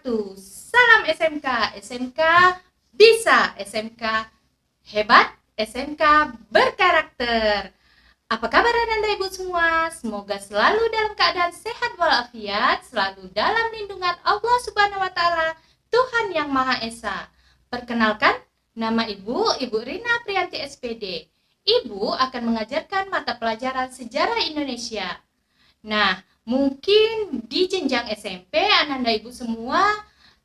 wabarakatuh. Salam SMK, SMK bisa, SMK hebat, SMK berkarakter. Apa kabar Anda Ibu semua? Semoga selalu dalam keadaan sehat walafiat, selalu dalam lindungan Allah Subhanahu wa taala, Tuhan yang Maha Esa. Perkenalkan, nama Ibu Rina Priyanti SPD. Ibu akan mengajarkan mata pelajaran sejarah Indonesia. Nah, mungkin di jenjang SMP Ananda Ibu semua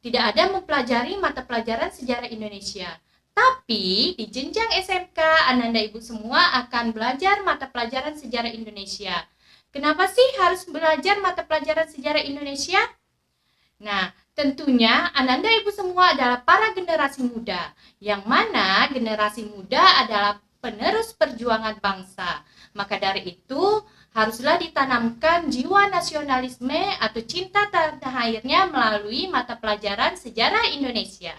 tidak ada mempelajari mata pelajaran sejarah Indonesia. Tapi di jenjang SMK Ananda Ibu semua akan belajar mata pelajaran sejarah Indonesia. Kenapa sih harus belajar mata pelajaran sejarah Indonesia? Nah, tentunya Ananda Ibu semua adalah para generasi muda, yang mana generasi muda adalah penerus perjuangan bangsa. Maka dari itu, haruslah ditanamkan jiwa nasionalisme atau cinta tanah airnya melalui mata pelajaran sejarah Indonesia.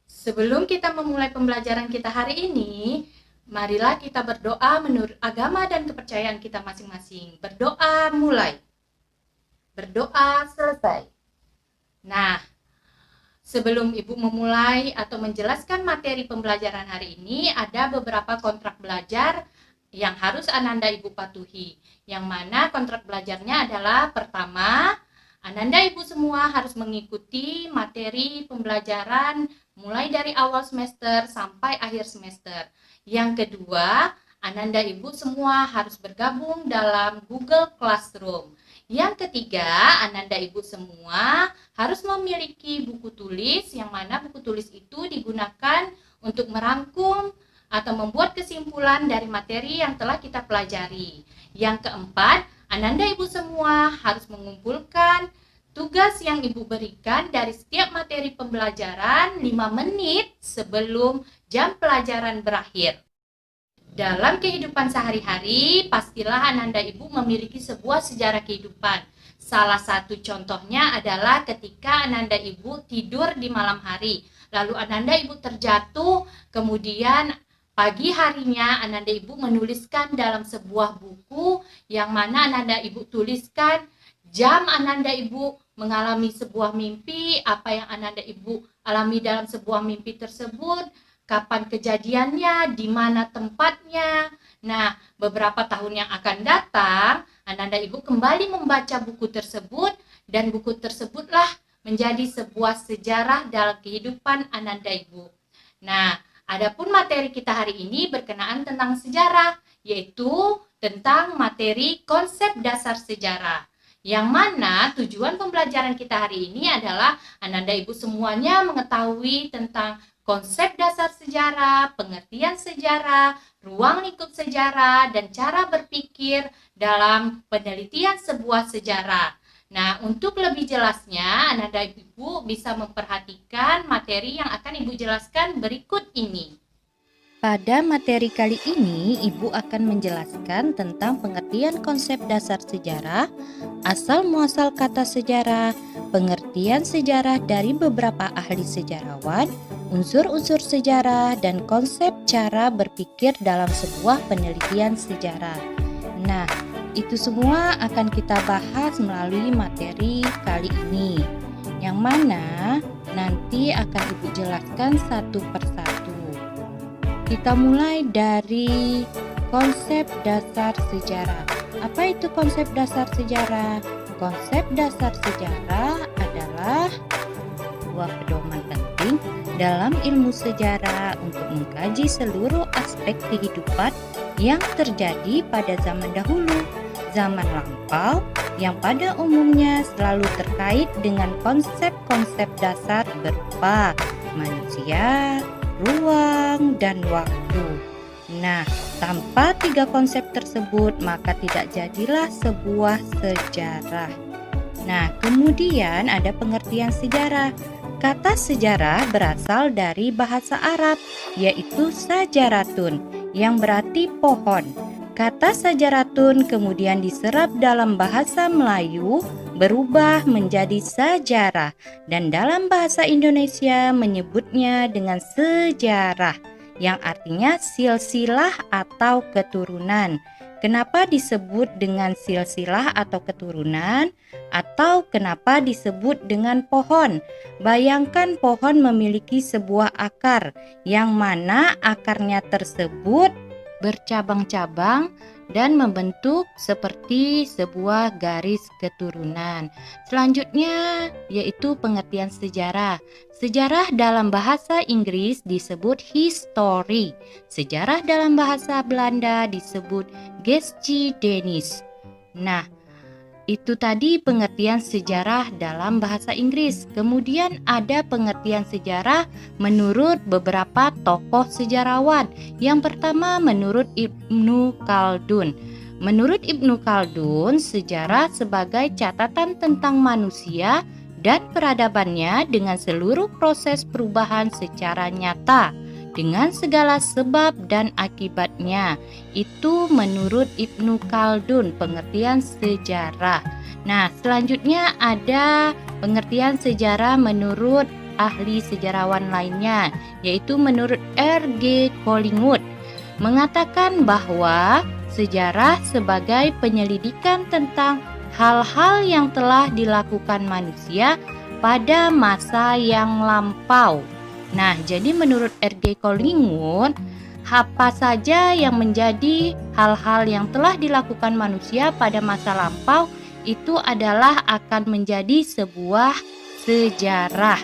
Sebelum kita memulai pembelajaran kita hari ini, marilah kita berdoa menurut agama dan kepercayaan kita masing-masing. Berdoa mulai. Berdoa selesai. Nah, sebelum Ibu memulai atau menjelaskan materi pembelajaran hari ini, ada beberapa kontrak belajar yang harus Ananda Ibu patuhi. Yang mana kontrak belajarnya adalah pertama, Ananda Ibu semua harus mengikuti materi pembelajaran mulai dari awal semester sampai akhir semester. Yang kedua, Ananda Ibu semua harus bergabung dalam Google Classroom. Yang ketiga, Ananda Ibu semua harus memiliki buku tulis, yang mana buku tulis itu digunakan untuk merangkum atau membuat kesimpulan dari materi yang telah kita pelajari. Yang keempat, Ananda Ibu semua harus mengumpulkan tugas yang Ibu berikan dari setiap materi pembelajaran 5 menit sebelum jam pelajaran berakhir. Dalam kehidupan sehari-hari, pastilah Ananda Ibu memiliki sebuah sejarah kehidupan. Salah satu contohnya adalah ketika Ananda Ibu tidur di malam hari, lalu Ananda Ibu terjatuh, kemudian pagi harinya Ananda Ibu menuliskan dalam sebuah buku yang mana Ananda Ibu tuliskan jam Ananda Ibu mengalami sebuah mimpi, apa yang Ananda Ibu alami dalam sebuah mimpi tersebut, kapan kejadiannya, di mana tempatnya. Nah, beberapa tahun yang akan datang, Ananda Ibu kembali membaca buku tersebut, dan buku tersebutlah menjadi sebuah sejarah dalam kehidupan Ananda Ibu. Nah, adapun materi kita hari ini berkenaan tentang sejarah, yaitu tentang materi konsep dasar sejarah. Yang mana tujuan pembelajaran kita hari ini adalah Ananda Ibu semuanya mengetahui tentang konsep dasar sejarah, pengertian sejarah, ruang lingkup sejarah, dan cara berpikir dalam penelitian sebuah sejarah. Nah, untuk lebih jelasnya, Ananda Ibu bisa memperhatikan materi yang akan Ibu jelaskan berikut ini. Pada materi kali ini, Ibu akan menjelaskan tentang pengertian konsep dasar sejarah, asal-muasal kata sejarah, pengertian sejarah dari beberapa ahli sejarawan, unsur-unsur sejarah, dan konsep cara berpikir dalam sebuah penelitian sejarah. Nah, itu semua akan kita bahas melalui materi kali ini, yang mana nanti akan Ibu jelaskan satu persatu. Kita mulai dari konsep dasar sejarah. Apa itu konsep dasar sejarah? Konsep dasar sejarah adalah sebuah pedoman penting dalam ilmu sejarah untuk mengkaji seluruh aspek kehidupan yang terjadi pada zaman dahulu, zaman lampau, yang pada umumnya selalu terkait dengan konsep-konsep dasar berupa manusia, ruang, dan waktu. Nah, tanpa tiga konsep tersebut, maka tidak jadilah sebuah sejarah. Nah, kemudian ada pengertian sejarah. Kata sejarah berasal dari bahasa Arab, yaitu sajaratun, yang berarti pohon. Kata sajaratun kemudian diserap dalam bahasa Melayu, berubah menjadi sajarah, dan dalam bahasa Indonesia menyebutnya dengan sejarah, yang artinya silsilah atau keturunan. Kenapa disebut dengan silsilah atau keturunan? Atau kenapa disebut dengan pohon? Bayangkan pohon memiliki sebuah akar, yang mana akarnya tersebut bercabang-cabang dan membentuk seperti sebuah garis keturunan. Selanjutnya yaitu pengertian sejarah. Sejarah dalam bahasa Inggris disebut history. Sejarah dalam bahasa Belanda disebut geschiedenis. Nah, itu tadi pengertian sejarah dalam bahasa Inggris. Kemudian ada pengertian sejarah menurut beberapa tokoh sejarawan. Yang pertama menurut Ibnu Khaldun. Menurut Ibnu Khaldun, sejarah sebagai catatan tentang manusia dan peradabannya dengan seluruh proses perubahan secara nyata, dengan segala sebab dan akibatnya. Itu menurut Ibnu Khaldun pengertian sejarah. Nah, selanjutnya ada pengertian sejarah menurut ahli sejarawan lainnya, yaitu menurut R.G. Collingwood, mengatakan bahwa sejarah sebagai penyelidikan tentang hal-hal yang telah dilakukan manusia pada masa yang lampau. Nah, jadi menurut R.G. Collingwood, apa saja yang menjadi hal-hal yang telah dilakukan manusia pada masa lampau itu adalah akan menjadi sebuah sejarah.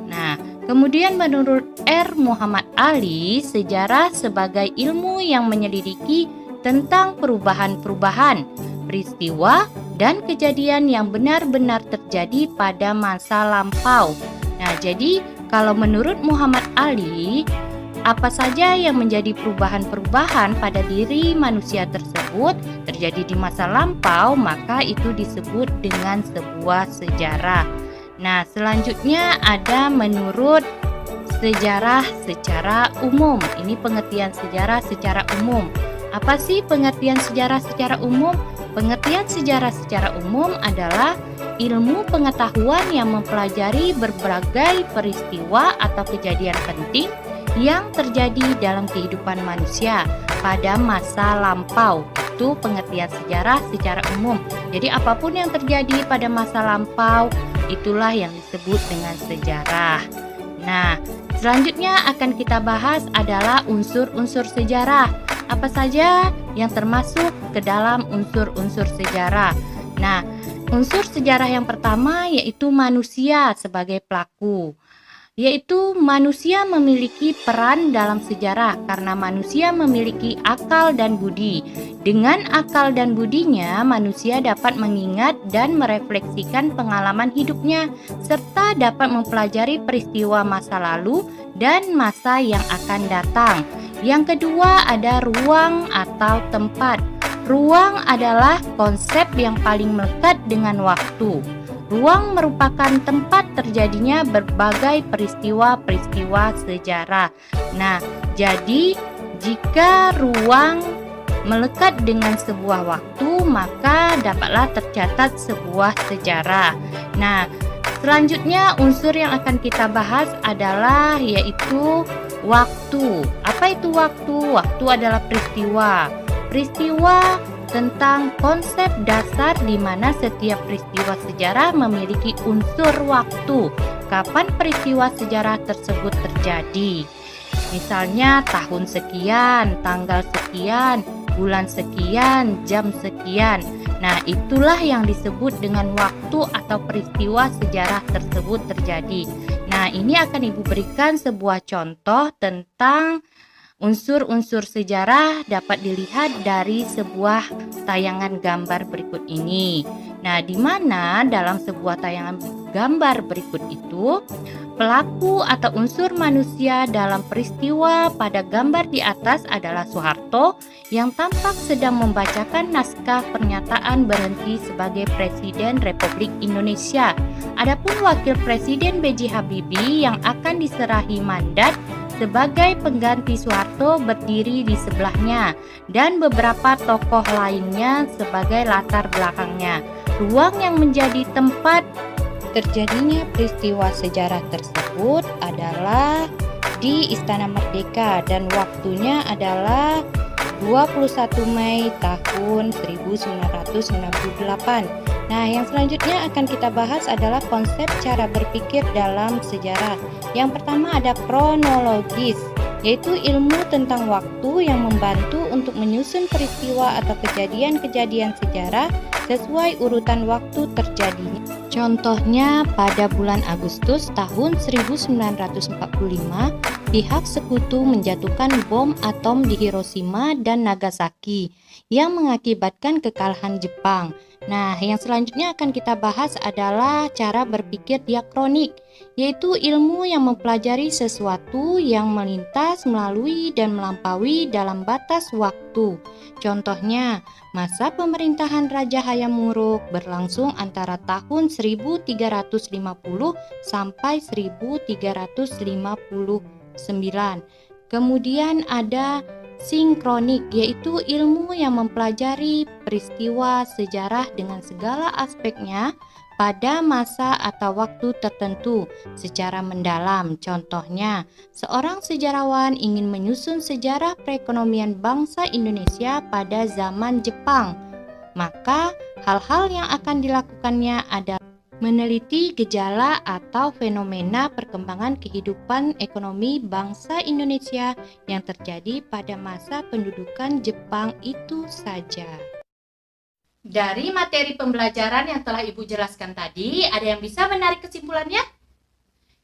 Nah, kemudian menurut R. Muhammad Ali, sejarah sebagai ilmu yang menyelidiki tentang perubahan-perubahan, peristiwa, dan kejadian yang benar-benar terjadi pada masa lampau. Nah, jadi kalau menurut Muhammad Ali, apa saja yang menjadi perubahan-perubahan pada diri manusia tersebut terjadi di masa lampau, maka itu disebut dengan sebuah sejarah. Nah, selanjutnya ada menurut sejarah secara umum. Ini pengertian sejarah secara umum. Apa sih pengertian sejarah secara umum? Pengertian sejarah secara umum adalah ilmu pengetahuan yang mempelajari berbagai peristiwa atau kejadian penting yang terjadi dalam kehidupan manusia pada masa lampau. Itu pengertian sejarah secara umum. Jadi apapun yang terjadi pada masa lampau, itulah yang disebut dengan sejarah. Nah, selanjutnya akan kita bahas adalah unsur-unsur sejarah. Apa saja yang termasuk ke dalam unsur-unsur sejarah? Nah, unsur sejarah yang pertama yaitu manusia sebagai pelaku. Yaitu manusia memiliki peran dalam sejarah karena manusia memiliki akal dan budi. Dengan akal dan budinya, manusia dapat mengingat dan merefleksikan pengalaman hidupnya serta dapat mempelajari peristiwa masa lalu dan masa yang akan datang. Yang kedua ada ruang atau tempat. Ruang adalah konsep yang paling melekat dengan waktu. Ruang merupakan tempat terjadinya berbagai peristiwa-peristiwa sejarah. Nah, jadi jika ruang melekat dengan sebuah waktu, maka dapatlah tercatat sebuah sejarah. Nah, selanjutnya unsur yang akan kita bahas adalah yaitu waktu. Apa itu waktu? Waktu adalah peristiwa. Peristiwa tentang konsep dasar di mana setiap peristiwa sejarah memiliki unsur waktu. Kapan peristiwa sejarah tersebut terjadi? Misalnya tahun sekian, tanggal sekian, bulan sekian, jam sekian. Nah, itulah yang disebut dengan waktu atau peristiwa sejarah tersebut terjadi. Nah, ini akan Ibu berikan sebuah contoh tentang unsur-unsur sejarah dapat dilihat dari sebuah tayangan gambar berikut ini. Nah, di mana dalam sebuah tayangan gambar berikut itu, pelaku atau unsur manusia dalam peristiwa pada gambar di atas adalah Soeharto yang tampak sedang membacakan naskah pernyataan berhenti sebagai Presiden Republik Indonesia. Adapun Wakil Presiden B.J. Habibie yang akan diserahi mandat sebagai pengganti Soeharto berdiri di sebelahnya dan beberapa tokoh lainnya sebagai latar belakangnya. Ruang yang menjadi tempat terjadinya peristiwa sejarah tersebut adalah di Istana Merdeka dan waktunya adalah 21 Mei tahun 1998. Nah, yang selanjutnya akan kita bahas adalah konsep cara berpikir dalam sejarah. Yang pertama ada kronologis, yaitu ilmu tentang waktu yang membantu untuk menyusun peristiwa atau kejadian-kejadian sejarah sesuai urutan waktu terjadinya. Contohnya, pada bulan Agustus tahun 1945, pihak sekutu menjatuhkan bom atom di Hiroshima dan Nagasaki yang mengakibatkan kekalahan Jepang. Nah, yang selanjutnya akan kita bahas adalah cara berpikir diakronik, yaitu ilmu yang mempelajari sesuatu yang melintas, melalui, dan melampaui dalam batas waktu. Contohnya, masa pemerintahan Raja Hayam Wuruk berlangsung antara tahun 1350 sampai 1359. Kemudian ada sinkronik, yaitu ilmu yang mempelajari peristiwa sejarah dengan segala aspeknya pada masa atau waktu tertentu secara mendalam. Contohnya, seorang sejarawan ingin menyusun sejarah perekonomian bangsa Indonesia pada zaman Jepang. Maka, hal-hal yang akan dilakukannya adalah meneliti gejala atau fenomena perkembangan kehidupan ekonomi bangsa Indonesia yang terjadi pada masa pendudukan Jepang itu saja. Dari materi pembelajaran yang telah Ibu jelaskan tadi, ada yang bisa menarik kesimpulannya?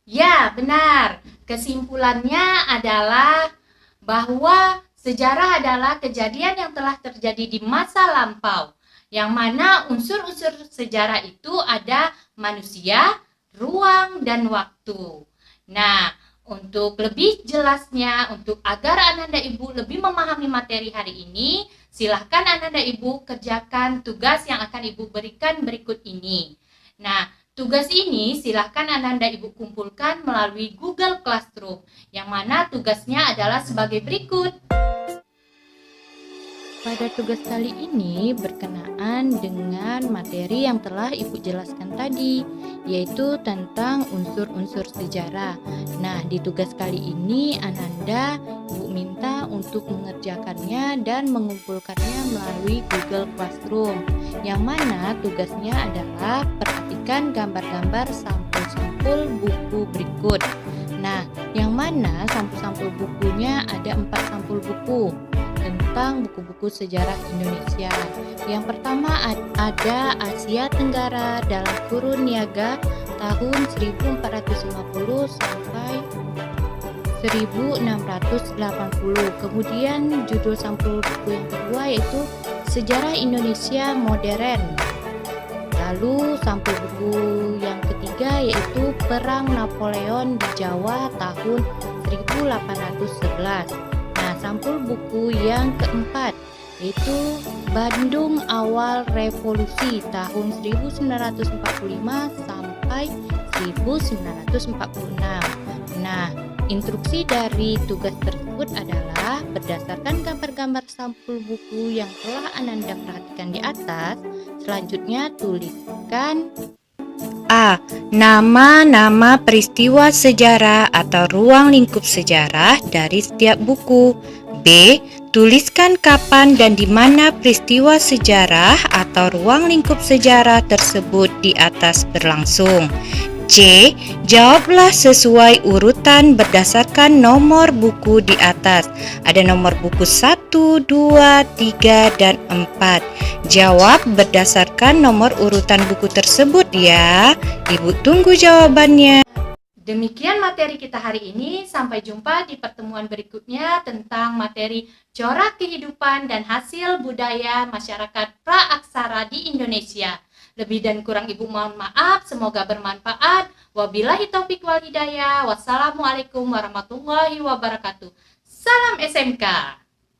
Ya, benar. Kesimpulannya adalah bahwa sejarah adalah kejadian yang telah terjadi di masa lampau, yang mana unsur-unsur sejarah itu ada manusia, ruang, dan waktu. Nah, untuk lebih jelasnya, untuk agar Ananda Ibu lebih memahami materi hari ini, silahkan Ananda Ibu kerjakan tugas yang akan Ibu berikan berikut ini. Nah, tugas ini silahkan Ananda Ibu kumpulkan melalui Google Classroom, yang mana tugasnya adalah sebagai berikut. Pada tugas kali ini berkenaan dengan materi yang telah Ibu jelaskan tadi, yaitu tentang unsur-unsur sejarah. Nah, di tugas kali ini Ananda Ibu minta untuk mengerjakannya dan mengumpulkannya melalui Google Classroom, yang mana tugasnya adalah perhatikan gambar-gambar sampul-sampul buku berikut. Nah, yang mana sampul-sampul bukunya ada 4 sampul buku tentang buku-buku sejarah Indonesia. Yang pertama ada Asia Tenggara dalam kurun niaga tahun 1450 sampai 1680. Kemudian judul sampul buku yang kedua yaitu Sejarah Indonesia Modern. Lalu sampul buku yang ketiga yaitu Perang Napoleon di Jawa tahun 1811. Nah, sampul buku yang keempat yaitu Bandung Awal Revolusi tahun 1945 sampai 1946. Nah, instruksi dari tugas tersebut adalah berdasarkan gambar-gambar sampul buku yang telah Ananda perhatikan di atas, selanjutnya tuliskan A. Nama-nama peristiwa sejarah atau ruang lingkup sejarah dari setiap buku. B. Tuliskan kapan dan di mana peristiwa sejarah atau ruang lingkup sejarah tersebut di atas berlangsung. C. Jawablah sesuai urutan berdasarkan nomor buku di atas. Ada nomor buku 1, 2, 3, dan 4. Jawab berdasarkan nomor urutan buku tersebut ya. Ibu tunggu jawabannya. Demikian materi kita hari ini. Sampai jumpa di pertemuan berikutnya tentang materi corak kehidupan dan hasil budaya masyarakat praaksara di Indonesia. Lebih dan kurang Ibu mohon maaf, semoga bermanfaat. Wabillahi taufik wal hidayah. Wassalamualaikum warahmatullahi wabarakatuh. Salam SMK.